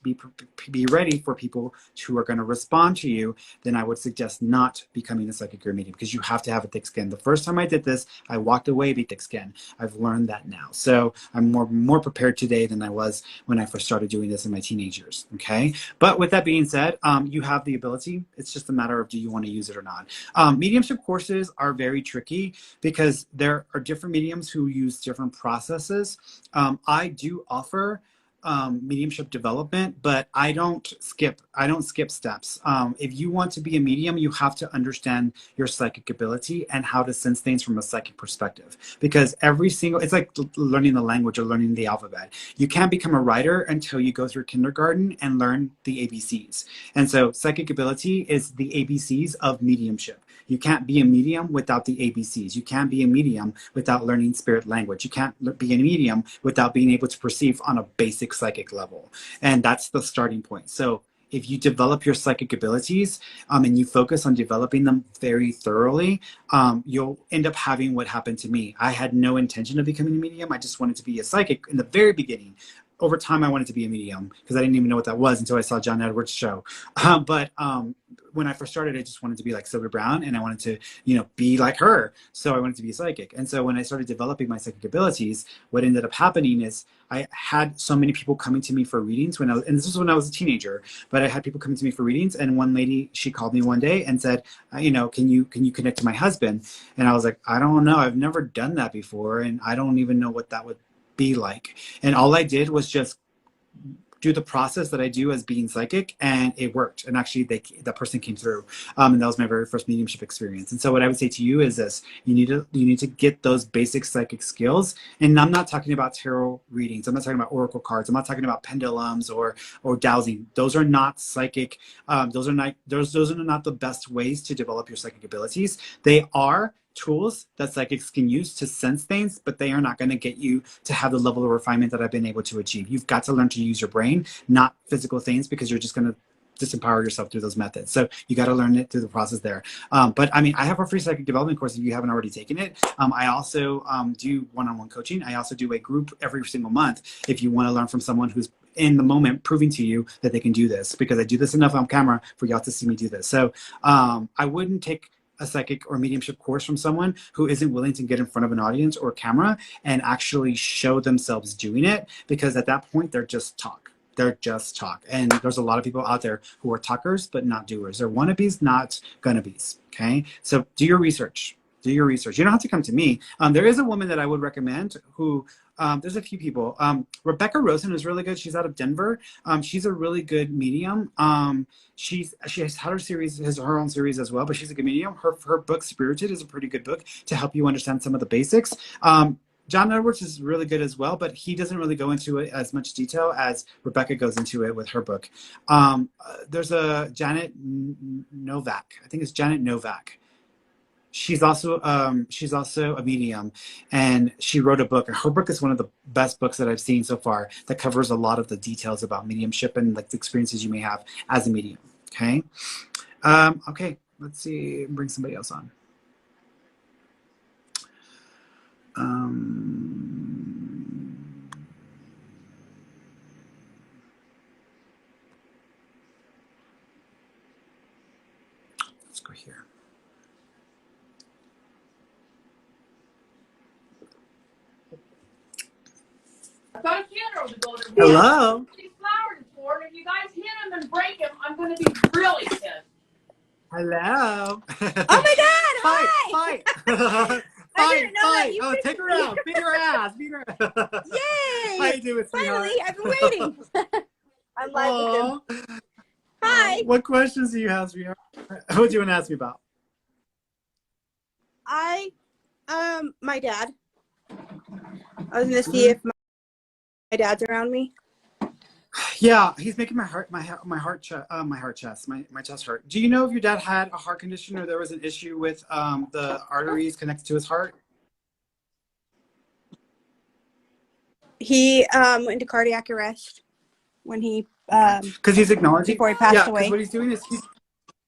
be ready for people who are going to respond to you, then I would suggest not becoming a psychic or medium, because you have to have a thick skin. The first time I did this, I walked away with thick skin. I've learned that now. So I'm more prepared today than I was when I first started doing this in my teenage years. Okay. But with that being said, you have the ability. It's just a matter of, do you want to use it or not? Mediumship courses are very tricky because there are different mediums who use different processes. I do offer mediumship development, but I don't skip steps. If you want to be a medium, you have to understand your psychic ability and how to sense things from a psychic perspective, because it's like learning the language or learning the alphabet. You can't become a writer until you go through kindergarten and learn the ABCs. And so psychic ability is the ABCs of mediumship. You can't be a medium without the ABCs. You can't be a medium without learning spirit language. You can't be a medium without being able to perceive on a basic psychic level. And that's the starting point. So if you develop your psychic abilities and you focus on developing them very thoroughly, you'll end up having what happened to me. I had no intention of becoming a medium. I just wanted to be a psychic in the very beginning. Over time, I wanted to be a medium because I didn't even know what that was until I saw John Edwards' show. But when I first started, I just wanted to be like Sylvia Brown, and I wanted to, be like her. So I wanted to be a psychic. And so when I started developing my psychic abilities, what ended up happening is I had so many people coming to me for readings and this was when I was a teenager, but I had people coming to me for readings. And one lady, she called me one day and said, can you connect to my husband? And I was like, I don't know. I've never done that before. And I don't even know what that would be like. And all I did was just do the process that I do as being psychic, and it worked. And actually that person came through. And that was my very first mediumship experience. And so what I would say to you is this: you need to get those basic psychic skills. And I'm not talking about tarot readings. I'm not talking about oracle cards. I'm not talking about pendulums or dowsing. Those are not psychic. Those are not the best ways to develop your psychic abilities. They are tools that psychics can use to sense things, but they are not going to get you to have the level of refinement that I've been able to achieve. You've got to learn to use your brain, not physical things, because you're just going to disempower yourself through those methods. So you got to learn it through the process there. But I mean, I have a free psychic development course if you haven't already taken it. I also do one-on-one coaching. I also do a group every single month if you want to learn from someone who's in the moment proving to you that they can do this, because I do this enough on camera for y'all to see me do this. So I wouldn't take a psychic or mediumship course from someone who isn't willing to get in front of an audience or camera and actually show themselves doing it, because at that point they're just talk. They're just talk. And there's a lot of people out there who are talkers but not doers. They're wannabes, not gonna-bes. Okay? So do your research. Do your research. You don't have to come to me. There is a woman that I would recommend who, there's a few people. Rebecca Rosen is really good. She's out of Denver. She's a really good medium. She has had her own series as well, but she's a good medium. Her book Spirited is a pretty good book to help you understand some of the basics. John Edwards is really good as well, but he doesn't really go into it as much detail as Rebecca goes into it with her book. There's a Janet Novak. I think it's Janet Novak. She's also a medium, and she wrote a book. Her book is one of the best books that I've seen so far that covers a lot of the details about mediumship and like the experiences you may have as a medium. Okay. Okay. Let's see. Bring somebody else on. Let's go here. I've got a funeral to go to. Hello. These flowers for, and if you guys hit them and break them, I'm going to be really pissed. Hello. Oh my God! Hi. Hi. I didn't know that you could- take her out. Beat her ass. Beat her. Yay! How you doing, sweetheart? Finally, I've been waiting. I'm live with him. Hi. What questions do you have, sweetheart? What do you want to ask me about? My dad. I was gonna see if my dad's around me. Yeah, he's making my chest hurt. Do you know if your dad had a heart condition or there was an issue with the arteries connected to his heart? He went into cardiac arrest when he Because he's acknowledging before he passed away. Because what he's doing is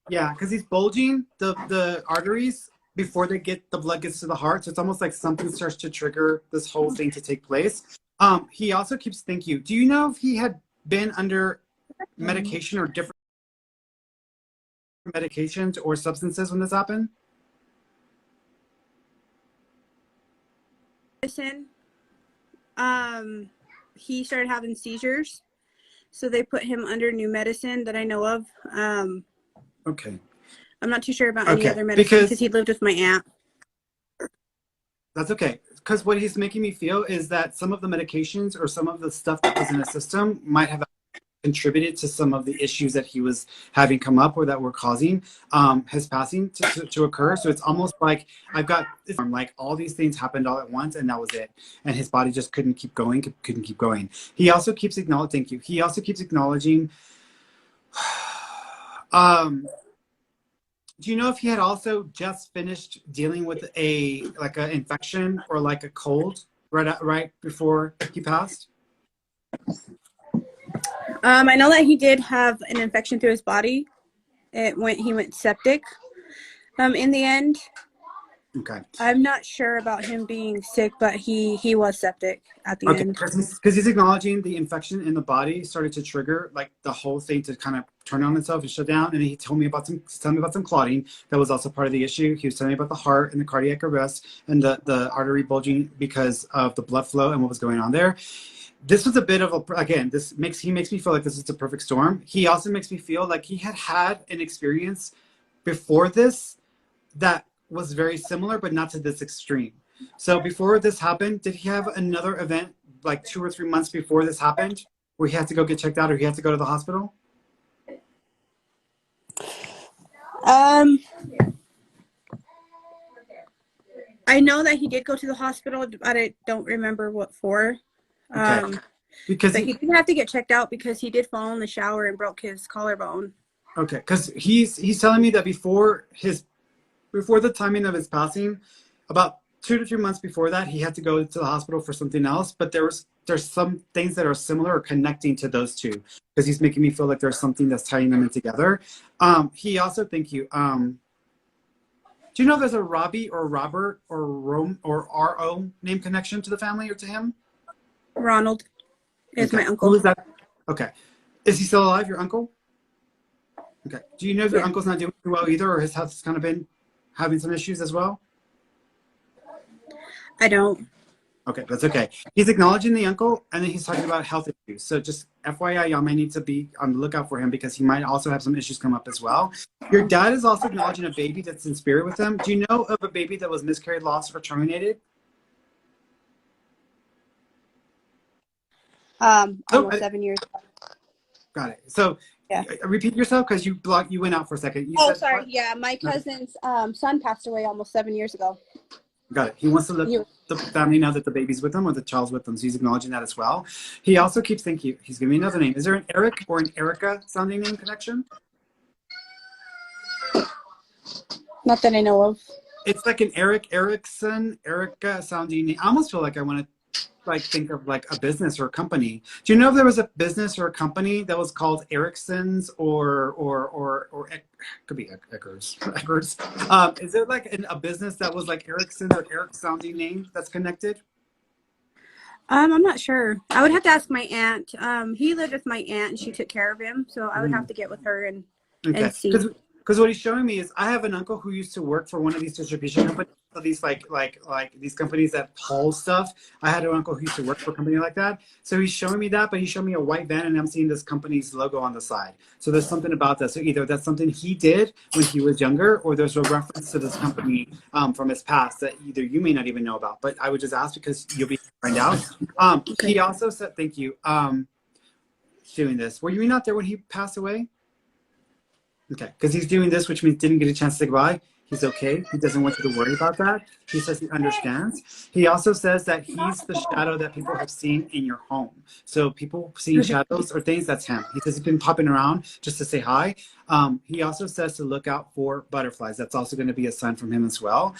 because he's bulging the arteries before the blood gets to the heart. So it's almost like something starts to trigger this whole thing to take place. He also keeps thinking. Do you know if he had been under medication or different medications or substances when this happened? Medicine. He started having seizures, so they put him under new medicine that I know of. Okay. I'm not too sure about any other medicine because he lived with my aunt. That's okay. Because what he's making me feel is that some of the medications or some of the stuff that was in his system might have contributed to some of the issues that he was having come up or that were causing his passing to occur. So it's almost like I've got like all these things happened all at once and that was it. And his body just couldn't keep going. He also keeps acknowledging, thank you. He also keeps acknowledging, do you know if he had also just finished dealing with an infection or like a cold right before he passed? I know that he did have an infection through his body. He went septic. In the end. Okay. I'm not sure about him being sick, but he was septic at the end. Because he's acknowledging the infection in the body started to trigger like the whole thing to kind of turn on itself and shut down. And he told me about some clotting that was also part of the issue. He was telling me about the heart and the cardiac arrest and the artery bulging because of the blood flow and what was going on there. This was a bit of he makes me feel like this is a perfect storm. He also makes me feel like he had an experience before this that was very similar, but not to this extreme. So before this happened, did he have another event like 2 or 3 months before this happened where he had to go get checked out or he had to go to the hospital? I know that he did go to the hospital, but I don't remember what for. Okay. Because he didn't have to get checked out because he did fall in the shower and broke his collarbone. Okay, because he's telling me that before the timing of his passing, about 2 to 3 months before that, he had to go to the hospital for something else. But there's some things that are similar or connecting to those two because he's making me feel like there's something that's tying them in together. He also, thank you. Do you know if there's a Robbie or Robert or Rome or R.O. name connection to the family or to him? Ronald is my uncle. Who is that? Okay. Is he still alive, your uncle? Okay. Do you know if your uncle's not doing well either or his health has kind of been having some issues as well? I don't. Okay, that's okay. He's acknowledging the uncle, and then he's talking about health issues. So just FYI, y'all may need to be on the lookout for him because he might also have some issues come up as well. Your dad is also acknowledging a baby that's in spirit with him. Do you know of a baby that was miscarried, lost, or terminated? Oh, Almost 7 years. got it. So Yeah. repeat yourself because you went out for a second. You Oh, said sorry. what? Yeah, my No, cousin's son passed away almost 7 years ago. got it. He wants to let He, the family know that the baby's with them or the child's with them. So he's acknowledging that as well. He also keeps thinking, he's giving me another name. Is there an Eric or an Erica sounding name connection? not that I know of. It's like an Eric Erickson, Erica sounding name. I almost feel like I want to like think of like a business or a company. Do you know if there was a business or a company that was called Erickson's or could be Eckers? Eckers. Is there like a business that was like Erickson's or Eric sounding name that's connected? I'm not sure. I would have to ask my aunt. He lived with my aunt and she took care of him, so I would have to get with her and Okay, see. because what he's showing me is I have an uncle who used to work for one of these distribution companies, so these like these companies that haul stuff. I had an uncle who used to work for a company like that. So he's showing me that, but he showed me a white van, and I'm seeing this company's logo on the side. So there's something about that. So either that's something he did when he was younger, or there's a reference to this company from his past that either you may not even know about. But I would just ask because you'll be able to find out. Okay. He also said, "Thank you." Doing this. Were you not there when he passed away? Okay, because he's doing this, which means didn't get a chance to say goodbye. He's okay. He doesn't want you to worry about that. He says he understands. He also says that he's the shadow that people have seen in your home. So people seeing shadows or things, that's him. He says he's been popping around just to say hi. He also says to look out for butterflies. That's also going to be a sign from him as well.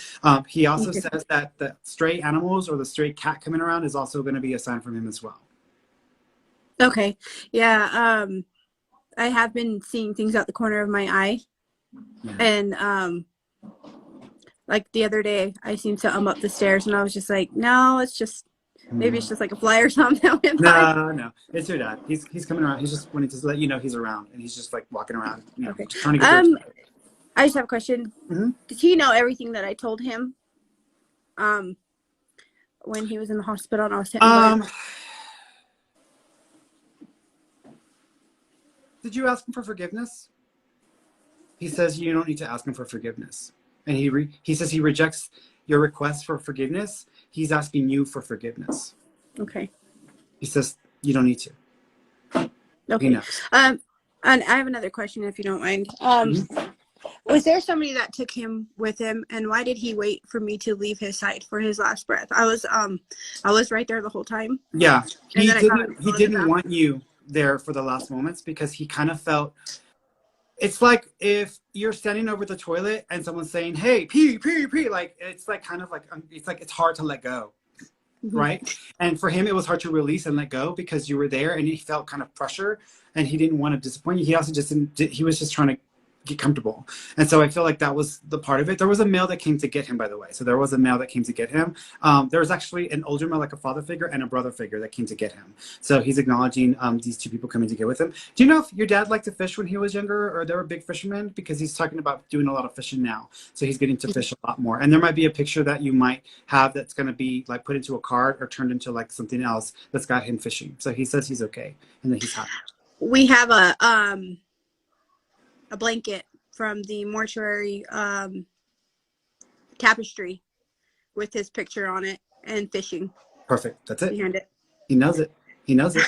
He also says that the stray animals or the stray cat coming around is also going to be a sign from him as well. Okay. Yeah. I have been seeing things out the corner of my eye. Yeah. And like the other day I seen something up the stairs and I was just like, no, it's just maybe it's just like a fly or something that went by. No, it's your dad. He's coming around. He's just wanting to let you know he's around, and he's just like walking around, Okay. just trying to get there. I just have a question. Does he know everything that I told him? When he was in the hospital and I was sitting Did you ask him for forgiveness? He says you don't need to ask him for forgiveness, and he says he rejects your request for forgiveness. He's asking you for forgiveness. Okay. He says you don't need to. Okay. He knows. And I have another question, if you don't mind. Was there somebody that took him with him, and why did he wait for me to leave his side for his last breath? I was right there the whole time. Yeah, he he didn't want you there for the last moments because he kind of felt it's like if you're standing over the toilet and someone's saying, "Hey, pee, pee, pee," like it's like kind of like it's hard to let go. Right. And for him, it was hard to release and let go because you were there and he felt kind of pressure and he didn't want to disappoint you. He also just he was just trying to get comfortable. And so I feel like that was the part of it. There was a male that came to get him, by the way. So there was a male that came to get him. There was actually an older male, like a father figure and a brother figure that came to get him. So he's acknowledging these two people coming to get with him. Do you know if your dad liked to fish when he was younger or they were big fishermen? Because he's talking about doing a lot of fishing now. So he's getting to fish a lot more. And there might be a picture that you might have that's going to be like put into a card or turned into like something else that's got him fishing. So he says he's okay and that he's happy. We have a blanket from the mortuary tapestry with his picture on it and fishing. Perfect. That's it. Behind it. He knows it. He knows it.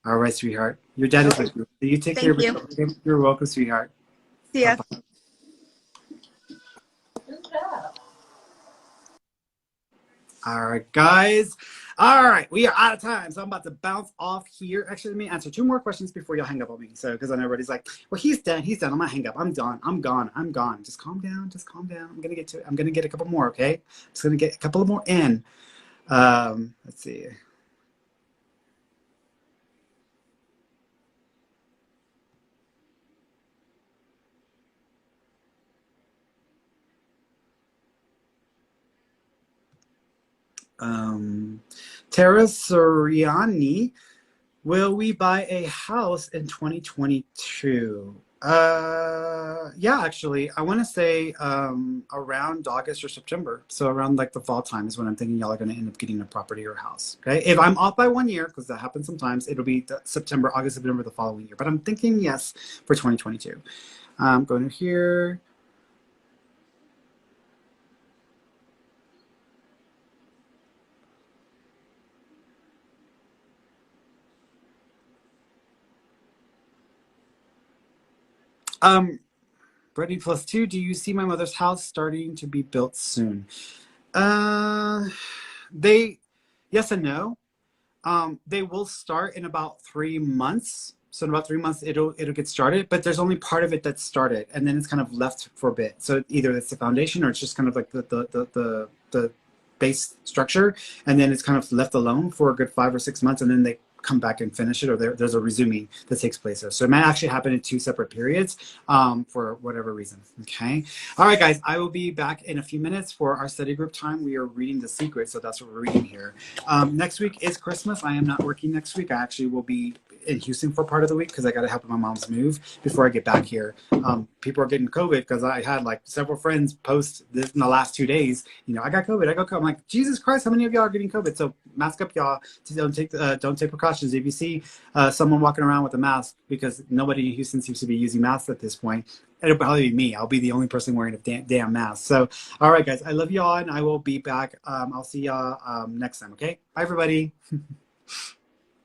All right, sweetheart. Your dad is with you. You take care of yourself. You're welcome, sweetheart. See ya. Bye-bye. All right, guys. All right, we are out of time, so I'm about to bounce off here. Actually, let me answer 2 more questions before y'all hang up on me. So, because I know everybody's like, "Well, he's done. He's done. I'm gonna hang up. I'm done. I'm gone. I'm gone. Just calm down. Just calm down. I'm gonna get to it. I'm gonna get a couple more. Okay. Just gonna get a couple more in. Let's see. Tara Soriani, will we buy a house in 2022? Yeah, actually, I want to say around August or September. So around like the fall time is when I'm thinking y'all are going to end up getting a property or a house. Okay, if I'm off by 1 year, because that happens sometimes, it'll be September, August, September the following year. But I'm thinking yes for 2022. Going to here. Brittany plus two. Do you see my mother's house starting to be built soon? Uh, they, yes and no. They will start in about 3 months. So in about 3 months, it'll get started. But there's only part of it that's started, and then it's kind of left for a bit. So either it's the foundation, or it's just kind of like the base structure, and then it's kind of left alone for a good 5 or 6 months, and then they come back and finish it, or there's a resuming that takes place there. So it might actually happen in two separate periods for whatever reason. Okay. All right, guys, I will be back in a few minutes for our study group time. We are reading The Secret, so that's what we're reading here. Next week is Christmas. I am not working next week. I actually will be in Houston for part of the week because I got to help my mom's move before I get back here. People are getting COVID because I had like several friends post this in the last 2 days. You know, I got COVID. I got COVID. I'm like, Jesus Christ, how many of y'all are getting COVID? So mask up, y'all. Don't take precautions. If you see someone walking around with a mask, because nobody in Houston seems to be using masks at this point, it'll probably be me. I'll be the only person wearing a damn mask. So, all right, guys, I love y'all, and I will be back. I'll see y'all next time. Okay, bye, everybody.